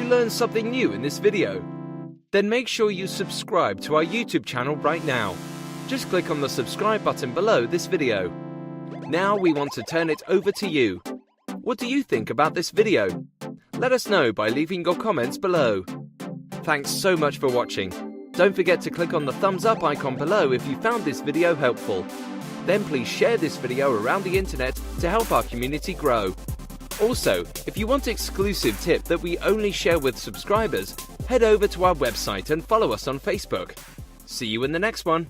learn something new in this video? Then make sure you subscribe to our YouTube channel right now. Just click on the subscribe button below this video. Now we want to turn it over to you. What do you think about this video? Let us know by leaving your comments below. Thanks so much for watching. Don't forget to click on the thumbs up icon below if you found this video helpful. Then please share this video around the internet to help our community grow. Also, if you want exclusive tip that we only share with subscribers, head over to our website and follow us on Facebook. See you in the next one.